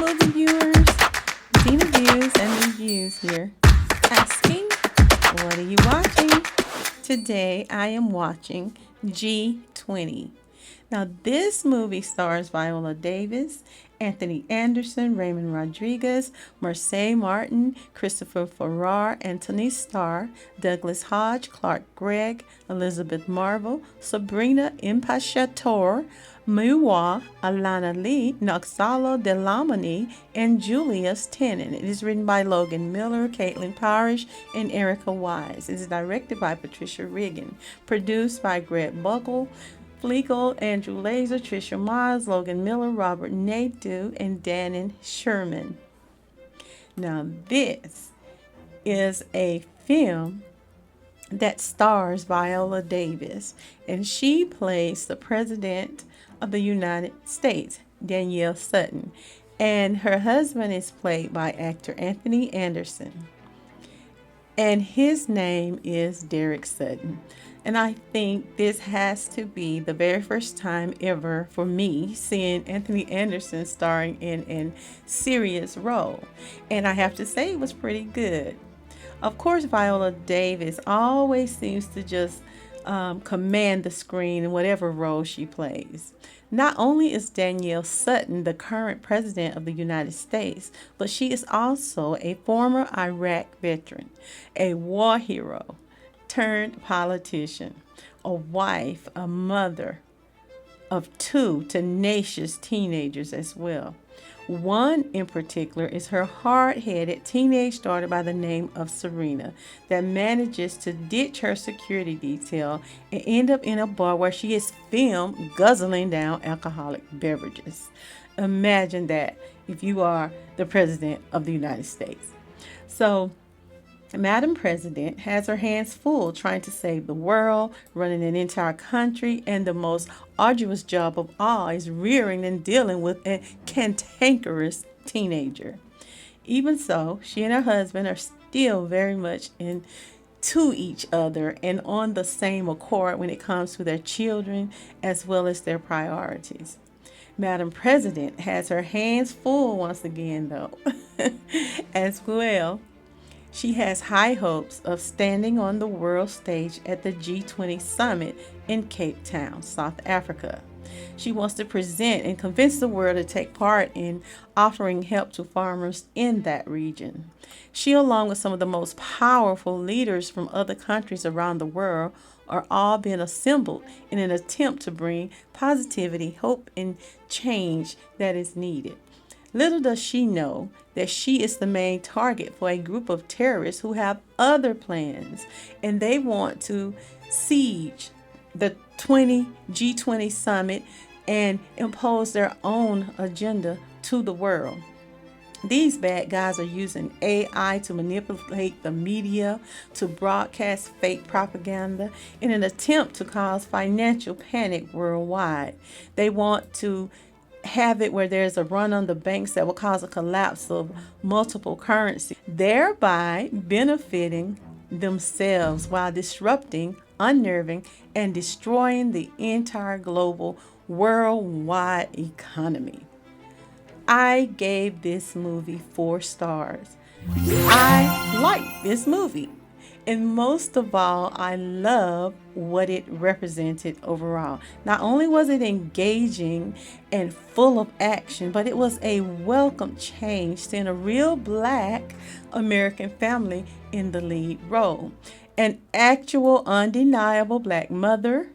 movie viewers. Dena Views and Reviews here. Asking, what are you watching? Today I am watching G20. Now, this movie stars Viola Davis, Anthony Anderson, Raymond Rodriguez, Marseille Martin, Christopher Farrar, Anthony Starr, Douglas Hodge, Clark Gregg, Elizabeth Marvel, Sabrina Impasciator, Muwa, Alana Lee, Noxalo Delamani, and Julius Tennant. It is written by Logan Miller, Caitlin Parrish, and Erica Wise. It is directed by Patricia Riggin. Produced by Greg Buckle, Fleagle, Andrew Laser, Tricia Miles, Logan Miller, Robert Nadeau, and Dannon Sherman. Now, this is a film that stars Viola Davis, and she plays the President of the United States, Danielle Sutton, and her husband is played by actor Anthony Anderson, and his name is Derek Sutton. And I think this has to be the very first time ever for me seeing Anthony Anderson starring in a serious role. And I have to say it was pretty good. Of course, Viola Davis always seems to just command the screen in whatever role she plays. Not only is Danielle Sutton the current president of the United States, but she is also a former Iraq veteran, a war hero turned politician, a wife, a mother of two tenacious teenagers as well. One in particular is her hard-headed teenage daughter by the name of Serena that manages to ditch her security detail and end up in a bar where she is filmed guzzling down alcoholic beverages. Imagine that if you are the president of the United States. So, Madam President has her hands full trying to save the world, running an entire country, and the most arduous job of all is rearing and dealing with a cantankerous teenager. Even so, she and her husband are still very much into each other and on the same accord when it comes to their children as well as their priorities. Madam President has her hands full once again, though, as well. She has high hopes of standing on the world stage at the G20 summit in Cape Town, South Africa. She wants to present and convince the world to take part in offering help to farmers in that region. She, along with some of the most powerful leaders from other countries around the world, are all being assembled in an attempt to bring positivity, hope, and change that is needed. Little does she know that she is the main target for a group of terrorists who have other plans, and they want to siege the G20 summit and impose their own agenda to the world. These bad guys are using AI to manipulate the media to broadcast fake propaganda in an attempt to cause financial panic worldwide. They want to have it where there's a run on the banks that will cause a collapse of multiple currencies, thereby benefiting themselves while disrupting, unnerving, and destroying the entire global worldwide economy. I gave this movie 4 stars. I like this movie. And most of all, I love what it represented overall. Not only was it engaging and full of action, but it was a welcome change, seeing a real Black American family in the lead role. An actual, undeniable Black mother,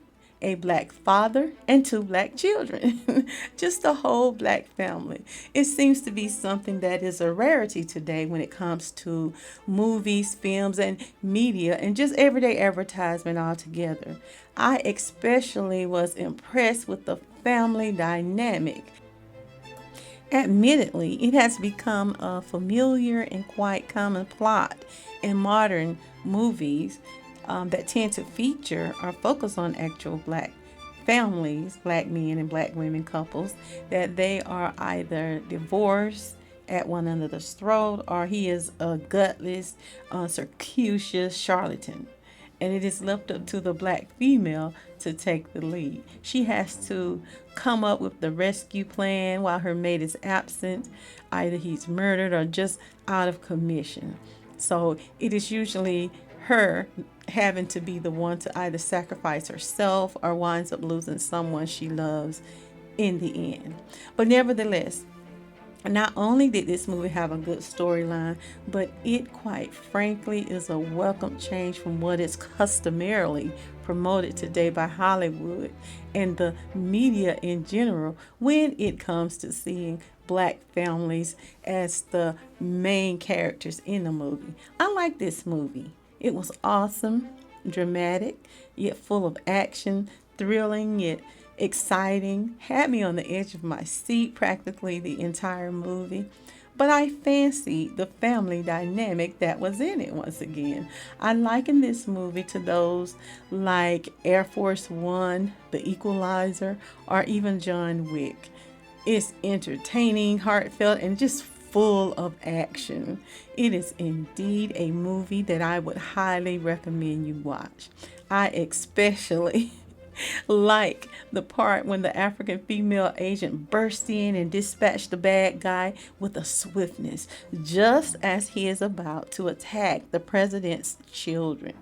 a Black father, and 2 Black children. Just a whole Black family. It seems to be something that is a rarity today when it comes to movies, films, and media, and just everyday advertisement altogether. I especially was impressed with the family dynamic. Admittedly, it has become a familiar and quite common plot in modern movies that tend to feature or focus on actual Black families, Black men and Black women couples, that they are either divorced at one another's throat or he is a gutless, circuitous charlatan. and it is left up to the black female to take the lead. She has to come up with the rescue plan while her mate is absent. Either he's murdered or just out of commission. So it is usually her having to be the one to either sacrifice herself or winds up losing someone she loves in the end. But nevertheless, not only did this movie have a good storyline, but it quite frankly is a welcome change from what is customarily promoted today by Hollywood and the media in general when it comes to seeing black families as the main characters in the movie. I like this movie. It was awesome, dramatic, yet full of action, thrilling, yet exciting, had me on the edge of my seat practically the entire movie. But I fancied the family dynamic that was in it once again. I liken this movie to those like Air Force One, The Equalizer, or even John Wick. It's entertaining, heartfelt, and just full of action. It is indeed a movie that I would highly recommend you watch. I especially like the part when the African female agent burst in and dispatched the bad guy with a swiftness, just as he is about to attack the president's children.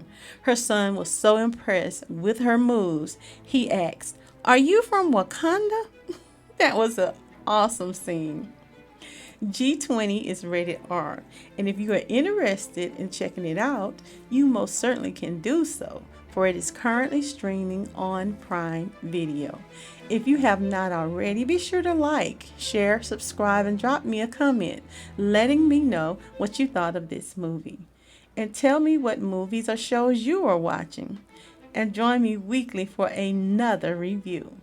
Her son was so impressed with her moves, he asked, "Are you from Wakanda?" That was an awesome scene. G20 is rated R, and if you are interested in checking it out, you most certainly can do so, for it is currently streaming on Prime Video. If you have not already, be sure to like, share, subscribe, and drop me a comment letting me know what you thought of this movie. And tell me what movies or shows you are watching. And join me weekly for another review,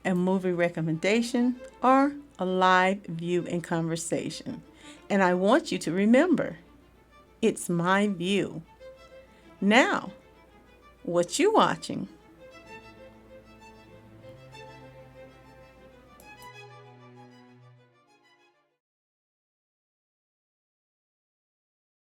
a movie recommendation, or a live view and conversation. And I want you to remember, it's my view. Now, what you watching?